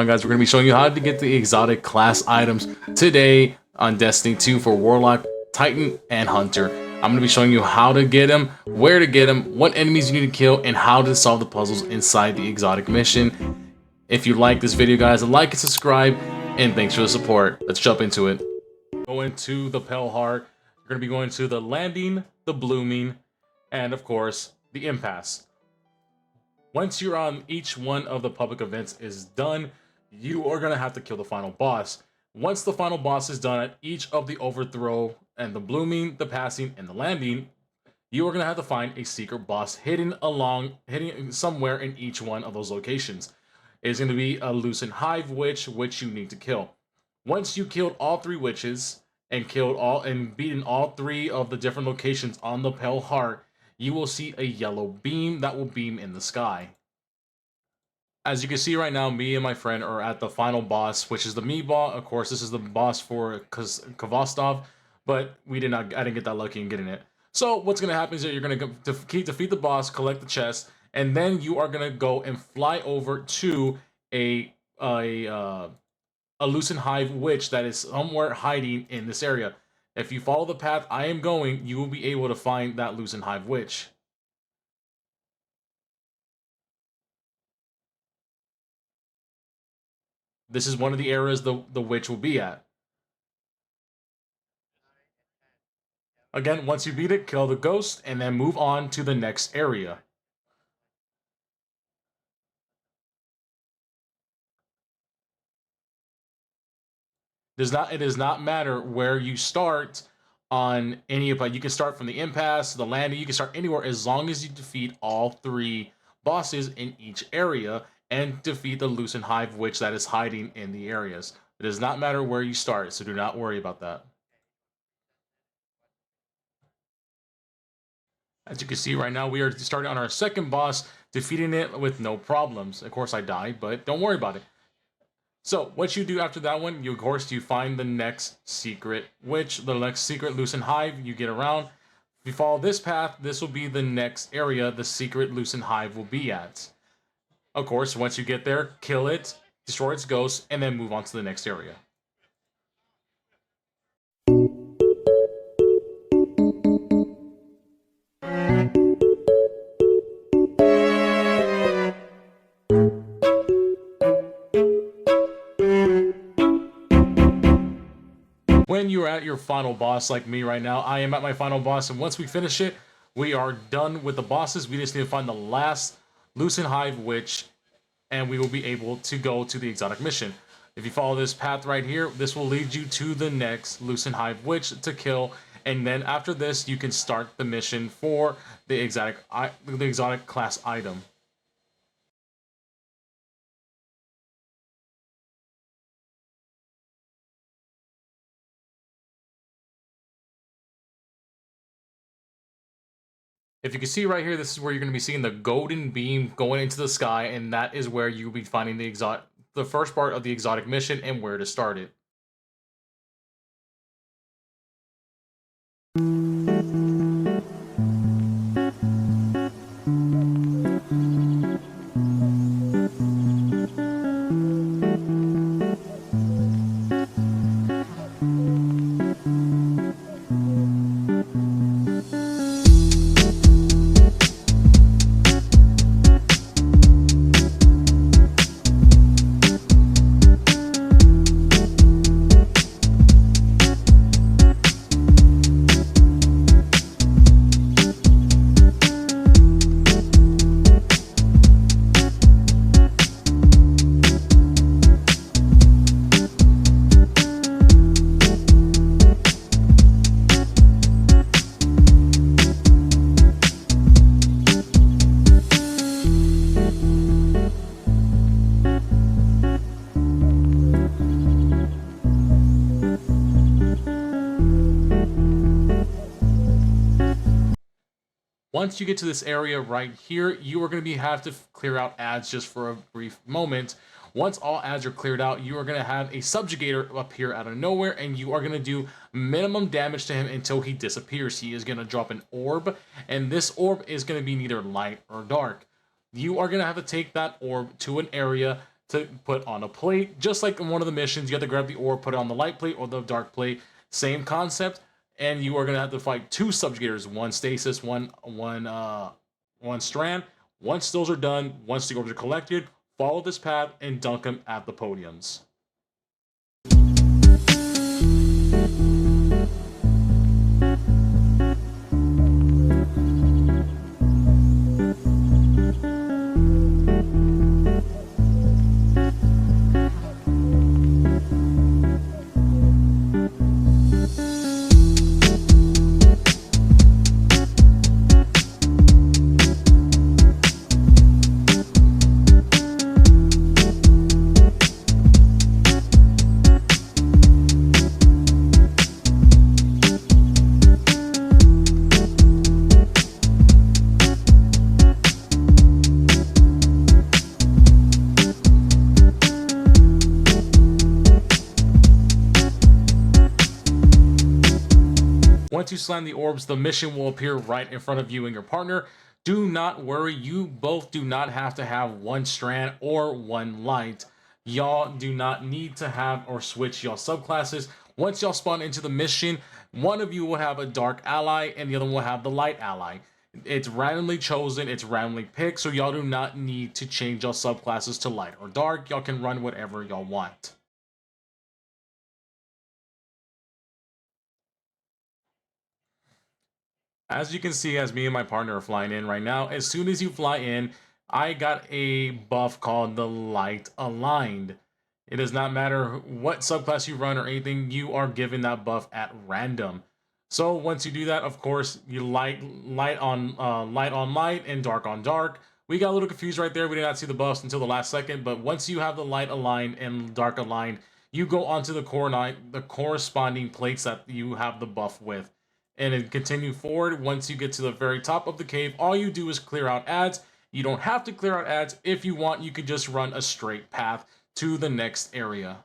Guys, we're going to be showing you how to get the exotic class items today on Destiny 2 for Warlock, Titan, and Hunter. I'm going to be showing you how to get them, where to get them, what enemies you need to kill, and how to solve the puzzles inside the exotic mission. If you like this video, guys, like and subscribe, and thanks for the support. Let's jump into it. Go into the Pale Heart. You're going to be going to the Landing, the Blooming, and of course, the Impasse. Once you're on each one of the public events is done, you are going to have to kill the final boss. Once the final boss is done at each of the Overthrow and the Blooming, the Passing, and the Landing, you are going to have to find a secret boss hidden somewhere in each one of those locations. It's going to be a Lucent Hive Witch, which you need to kill. Once you killed all 3 witches and beaten all 3 of the different locations on the Pale Heart, you will see a yellow beam that will beam in the sky. As you can see right now, me and my friend are at the final boss, which is the Meatball. Of course, this is the boss for Kvostov, but I didn't get that lucky in getting it. So what's going to happen is that you're going to defeat the boss, collect the chest, and then you are going to go and fly over to a Lucent Hive Witch that is somewhere hiding in this area. If you follow the path I am going, you will be able to find that Lucent Hive Witch. This is one of the areas the witch will be at. Again, once you beat it, kill the ghost, and then move on to the next area. It does not matter where you start on any of it. You can start from the Impasse, the Landing, you can start anywhere as long as you defeat all 3 bosses in each area and defeat the Lucent Hive Witch that is hiding in the areas. It does not matter where you start, so do not worry about that. As you can see right now, we are starting on our second boss, defeating it with no problems. Of course, I died, but don't worry about it. So, what you do after that one, you find the next secret witch, the next secret Lucent Hive. You get around. If you follow this path, this will be the next area the secret Lucent Hive will be at. Of course, once you get there, kill it, destroy its ghost, and then move on to the next area. When you're at your final boss, like me right now, I am at my final boss, and once we finish it, we are done with the bosses. We just need to find the last Lucent Hive Witch, and we will be able to go to the exotic mission. If you follow this path right here, this will lead you to the next Lucent Hive Witch to kill, and then after this, you can start the mission for the exotic class item. If you can see right here, this is where you're going to be seeing the golden beam going into the sky, and that is where you'll be finding the first part of the exotic mission and where to start it. Once you get to this area right here, you are going to have to clear out ads just for a brief moment. Once all ads are cleared out, you are going to have a subjugator appear out of nowhere, and you are going to do minimum damage to him until he disappears. He is going to drop an orb, and this orb is going to be neither light or dark. You are going to have to take that orb to an area to put on a plate. Just like in one of the missions, you have to grab the orb, put it on the light plate or the dark plate. Same concept, and you are gonna have to fight 2 subjugators, one stasis, one strand. Once those are done, once the orbs are collected, follow this path and dunk them at the podiums. Once you slam the orbs, the mission will appear right in front of you and your partner. Do not worry, you both do not have to have one strand or one light. Y'all do not need to have or switch y'all subclasses. Once y'all spawn into the mission, one of you will have a dark ally and the other one will have the light ally. It's randomly chosen, it's randomly picked, so y'all do not need to change y'all subclasses to light or dark. Y'all can run whatever y'all want. As you can see, as me and my partner are flying in right now, as soon as you fly in, I got a buff called the Light Aligned. It does not matter what subclass you run or anything, you are given that buff at random. So once you do that, of course, you light on light and dark on dark. We got a little confused right there. We did not see the buffs until the last second, but once you have the light aligned and dark aligned, you go onto the corresponding plates that you have the buff with and then continue forward. Once you get to the very top of the cave, all you do is clear out ads. You don't have to clear out ads. If you want, you can just run a straight path to the next area.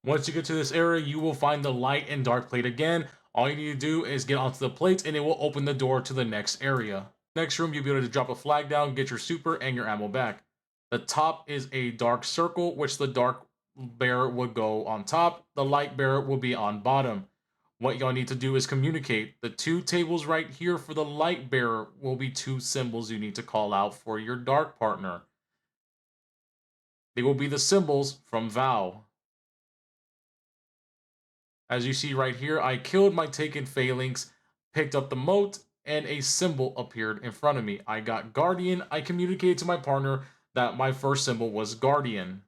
Once you get to this area, you will find the light and dark plate again. All you need to do is get onto the plates and it will open the door to the next area. Next room, you'll be able to drop a flag down, get your super and your ammo back. The top is a dark circle, which the dark bearer would go on top. The light bearer will be on bottom. What y'all need to do is communicate. The 2 tables right here for the light bearer will be 2 symbols you need to call out for your dark partner. They will be the symbols from Vow. As you see right here, I killed my taken phalanx, picked up the mote, and a symbol appeared in front of me. I got Guardian. I communicated to my partner that my first symbol was Guardian.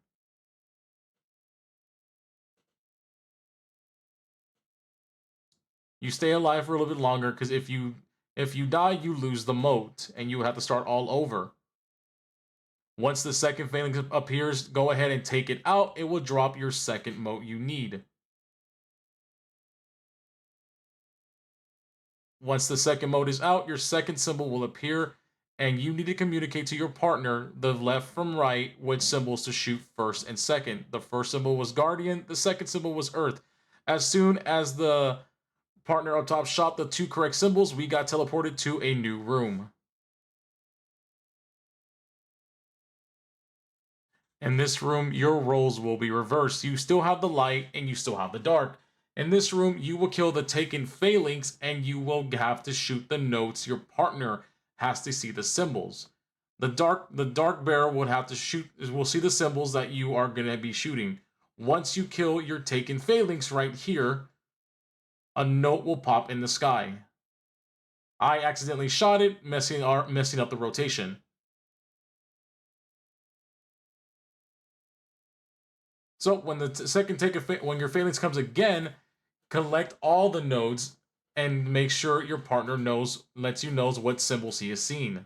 You stay alive for a little bit longer because if you die, you lose the mote and you have to start all over. Once the second phalanx appears, go ahead and take it out. It will drop your second mote you need. Once the second mode is out, your second symbol will appear, and you need to communicate to your partner the left from right which symbols to shoot first and second. The first symbol was Guardian, the second symbol was Earth. As soon as the partner up top shot the 2 correct symbols, we got teleported to a new room. In this room, your roles will be reversed. You still have the light and you still have the dark. In this room, you will kill the taken phalanx and you will have to shoot the notes. Your partner has to see the symbols. The dark bearer would have to shoot, will see the symbols that you are going to be shooting. Once you kill your taken phalanx right here, a note will pop in the sky. I accidentally shot it, messing up the rotation. So when the second when your phalanx comes again, collect all the nodes and make sure your partner lets you know what symbols he has seen.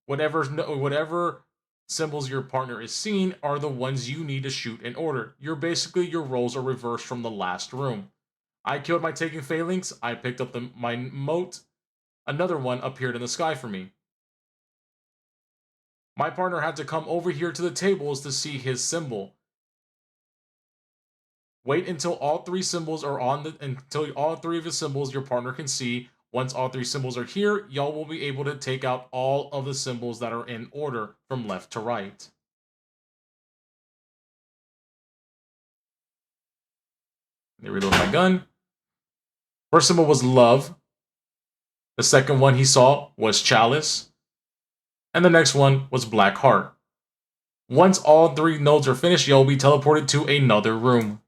Whatever symbols your partner is seeing are the ones you need to shoot in order. Your roles are reversed from the last room. I killed my taking phalanx. I picked up my mote. Another one appeared in the sky for me. My partner had to come over here to the tables to see his symbol. Wait until all three symbols are until all three of his symbols your partner can see. Once all three symbols are here, y'all will be able to take out all of the symbols that are in order from left to right. Let me reload my gun. First symbol was love. The second one he saw was chalice. And the next one was black heart. Once all three nodes are finished, you'll be teleported to another room.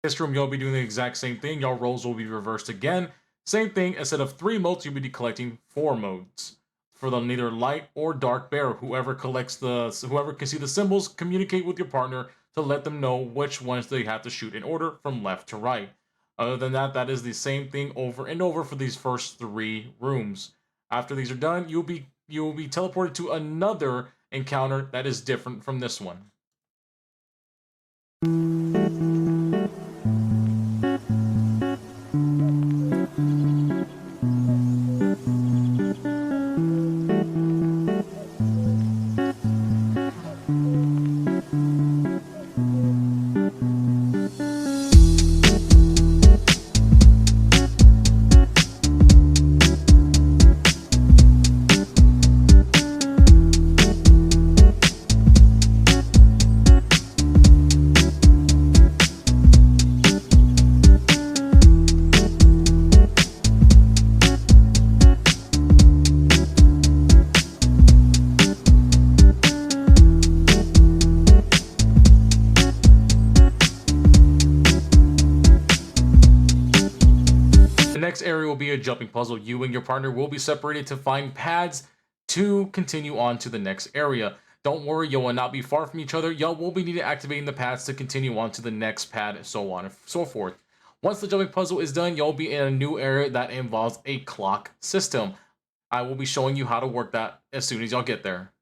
This room, you'll be doing the exact same thing. Your roles will be reversed again. Same thing, instead of 3 modes, you'll be collecting 4 modes. For the neither light or dark bearer, whoever can see the symbols, communicate with your partner to let them know which ones they have to shoot in order from left to right. Other than that, that is the same thing over and over for these first 3 rooms. After these are done, you will be teleported to another encounter that is different from this one. The next area will be a jumping puzzle. You and your partner will be separated to find pads to continue on to the next area. Don't worry, you will not be far from each other. Y'all will be needing activating the pads to continue on to the next pad, and so on and so forth. Once the jumping puzzle is done, you'll be in a new area that involves a clock system. I will be showing you how to work that as soon as y'all get there.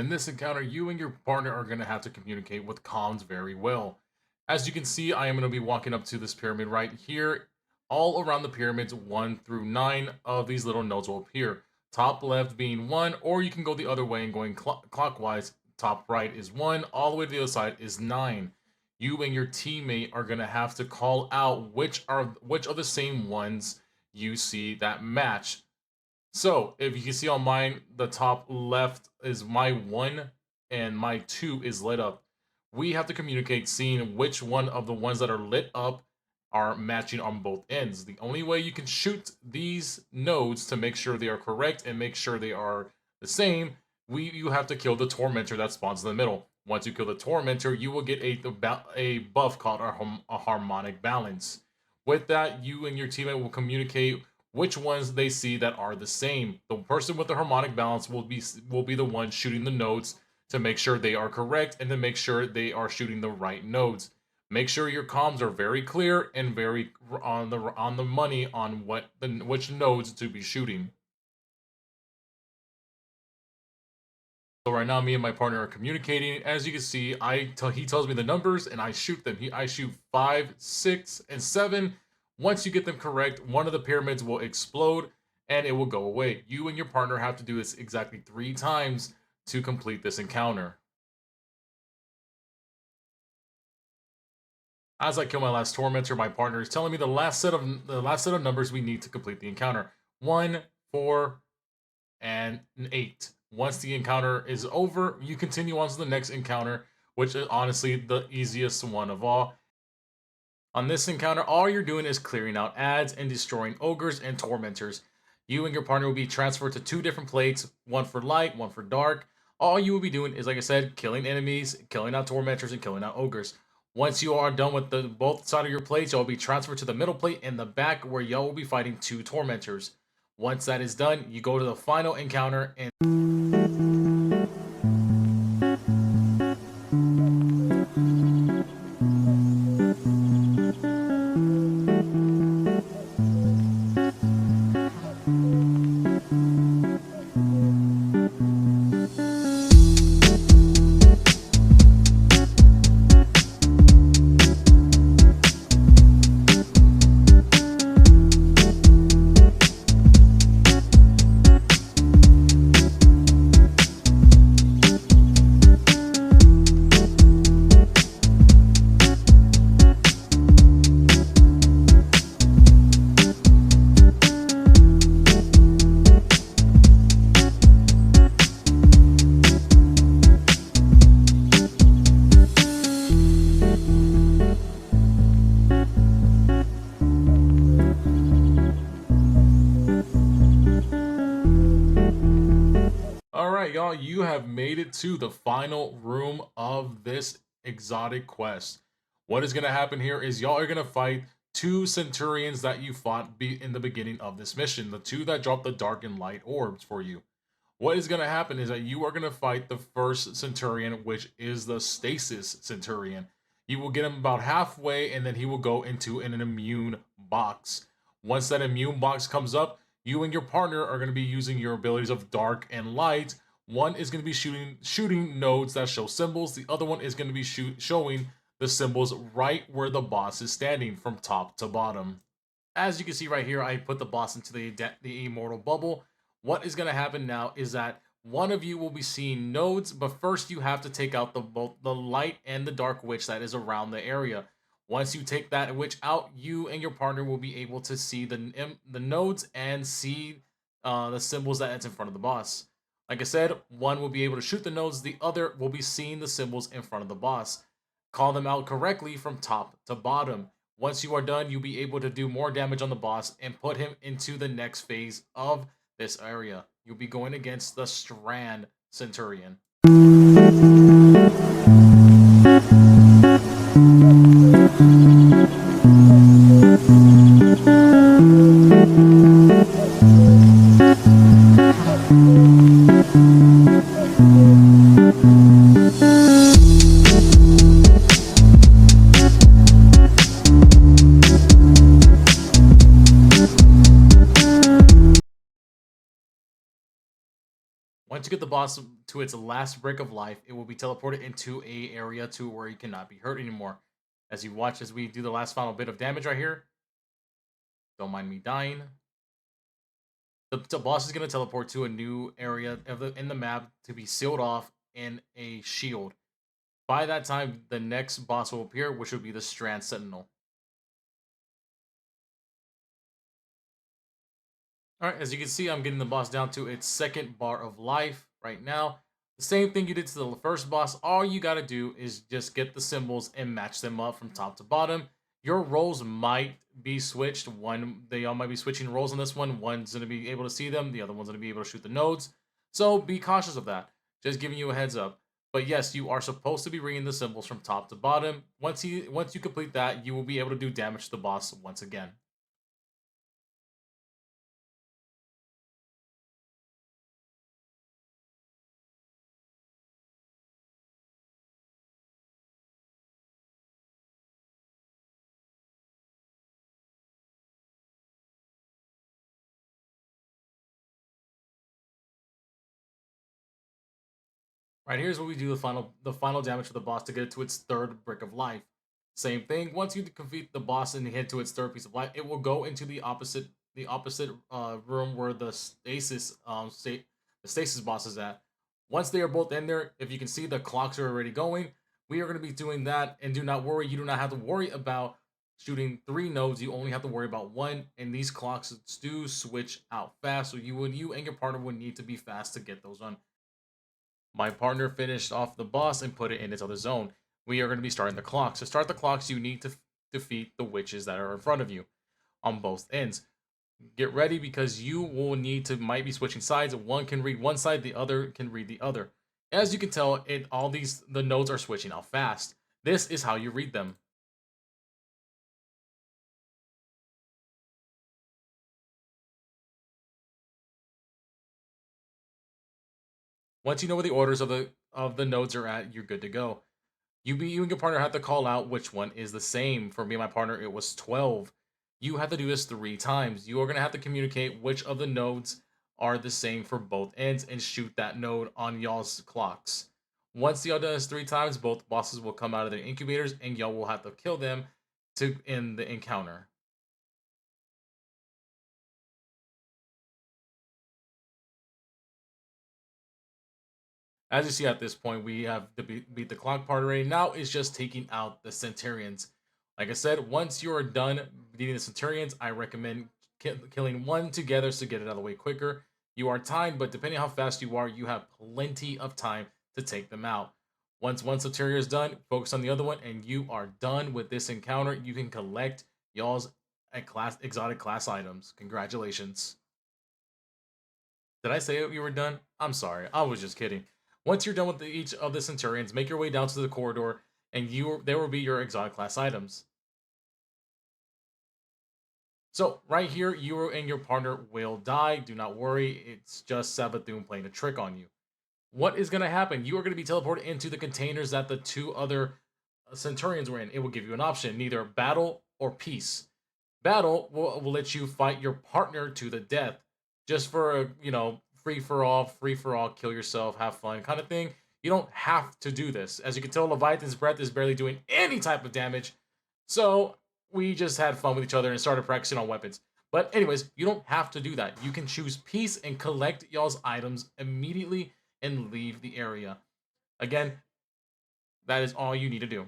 in this encounter, you and your partner are going to have to communicate with comms very well. As you can see, I am going to be walking up to this pyramid right here. All around the pyramids, 1 through 9 of these little nodes will appear. Top left being 1, or you can go the other way and going clockwise. Top right is 1, all the way to the other side is 9. You and your teammate are going to have to call out which of the same ones you see that match. So, if you can see on mine, the top left is my 1 and my 2 is lit up. We have to communicate seeing which one of the ones that are lit up are matching on both ends. The only way you can shoot these nodes to make sure they are correct and make sure they are the same, you have to kill the tormentor that spawns in the middle. Once you kill the tormentor, you will get a buff called a harmonic balance. With that, you and your teammate will communicate which ones they see that are the same. The person with the harmonic balance will be the one shooting the nodes to make sure they are correct and to make sure they are shooting the right nodes. Make sure your comms are very clear and very on the money on which nodes to be shooting. So right now, me and my partner are communicating. As you can see, he tells me the numbers and I shoot them. I shoot 5, 6, and 7. Once you get them correct, one of the pyramids will explode and it will go away. You and your partner have to do this exactly 3 times to complete this encounter. As I kill my last tormentor, my partner is telling me the last set of numbers we need to complete the encounter. 1, 4, and 8. Once the encounter is over, you continue on to the next encounter, which is honestly the easiest one of all. On this encounter, all you're doing is clearing out ads and destroying ogres and tormentors. You and your partner will be transferred to 2 different plates, one for light, one for dark. All you will be doing is, like I said, killing enemies, killing out tormentors, and killing out ogres. Once you are done with both sides of your plates, y'all will be transferred to the middle plate in the back where y'all will be fighting 2 tormentors. Once that is done, you go to the final encounter and Alright, y'all, you have made it to the final room of this exotic quest. What is going to happen here is y'all are going to fight 2 centurions that you fought in the beginning of this mission. The 2 that dropped the dark and light orbs for you. What is going to happen is that you are going to fight the first centurion, which is the stasis centurion. You will get him about halfway and then he will go into an immune box. Once that immune box comes up, you and your partner are going to be using your abilities of dark and light. One is going to be shooting nodes that show symbols. The other one is going to be showing the symbols right where the boss is standing from top to bottom. As you can see right here, I put the boss into the immortal bubble. What is going to happen now is that one of you will be seeing nodes, but first you have to take out both the light and the dark witch that is around the area. Once you take that witch out, you and your partner will be able to see the nodes and see the symbols that it's in front of the boss. Like I said, one will be able to shoot the nodes, the other will be seeing the symbols in front of the boss. Call them out correctly from top to bottom. Once you are done, you'll be able to do more damage on the boss and put him into the next phase of this area. You'll be going against the Strand Centurion. Once you get the boss to its last brick of life, it will be teleported into a area to where you cannot be hurt anymore. As you watch as we do the last final bit of damage right here. Don't mind me dying. The boss is going to teleport to a new area in the map to be sealed off in a shield. By that time, the next boss will appear, which will be the Strand Sentinel. Alright, as you can see, I'm getting the boss down to its second bar of life right now. The same thing you did to the first boss. All you got to do is just get the symbols and match them up from top to bottom. Your roles might be switched. They all might be switching roles on this one. One's going to be able to see them. The other one's going to be able to shoot the nodes. So be cautious of that. Just giving you a heads up. But yes, you are supposed to be reading the symbols from top to bottom. Once you complete that, you will be able to do damage to the boss once again. Right, here's where we do the final damage to the boss to get it to its third brick of life. Same thing. Once you defeat the boss and head to its third piece of life, it will go into the opposite room where the stasis boss is at. Once they are both in there, if you can see, the clocks are already going. We are going to be doing that, and do not worry. You do not have to worry about shooting 3 nodes. You only have to worry about 1, and these clocks do switch out fast. So you and your partner would need to be fast to get those on. My partner finished off the boss and put it in its other zone. We are going to be starting the clocks. To start the clocks, you need to defeat the witches that are in front of you on both ends. Get ready because you will might be switching sides. One can read one side, the other can read the other. As you can tell, the nodes are switching out fast. This is how you read them. Once you know where the orders of the nodes are at, you're good to go. You and your partner have to call out which one is the same. For me and my partner, it was 12. You have to do this 3 times. You are going to have to communicate which of the nodes are the same for both ends and shoot that node on y'all's clocks. Once y'all do this 3 times, both bosses will come out of their incubators and y'all will have to kill them to end the encounter. As you see at this point, we have to beat the clock part already. Now it's just taking out the Centurions. Like I said, once you are done beating the Centurions, I recommend killing 1 together to get it out of the way quicker. You are timed, but depending on how fast you are, you have plenty of time to take them out. Once one Centurion is done, focus on the other one, and you are done with this encounter. You can collect y'all's exotic class items. Congratulations. Did I say you were done? I'm sorry. I was just kidding. Once you're done with each of the Centurions, make your way down to the corridor, and there will be your exotic class items. So right here, you and your partner will die. Do not worry. It's just Savathûn playing a trick on you. What is going to happen? You are going to be teleported into the containers that the 2 other Centurions were in. It will give you an option, neither battle or peace. Battle will let you fight your partner to the death, just for a, free for all, kill yourself, have fun kind of thing. You don't have to do this. As you can tell, Leviathan's breath is barely doing any type of damage. So we just had fun with each other and started practicing on weapons. But anyways, you don't have to do that. You can choose peace and collect y'all's items immediately and leave the area. Again, that is all you need to do.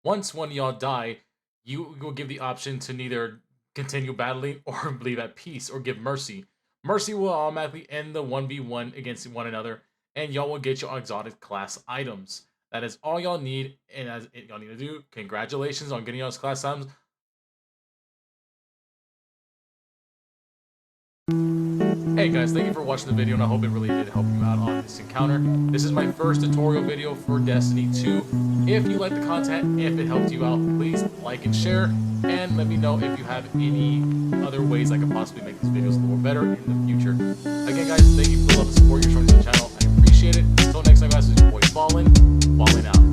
Once one of y'all die, you will give the option to neither continue battling or leave at peace or give mercy. Mercy will automatically end the 1v1 against one another, and y'all will get your exotic class items. That is all y'all need, and as y'all need to do, congratulations on getting y'all's class items. Hey guys, thank you for watching the video, and I hope it really did help you out on this encounter. This is my first tutorial video for Destiny 2. If you like the content, if it helped you out, please like and share, and let me know if you have any other ways I can possibly make these videos a little better in the future. Again guys, thank you for the love and support you're showing to the channel. I appreciate it. Until next time guys, this is your boy Fallen out.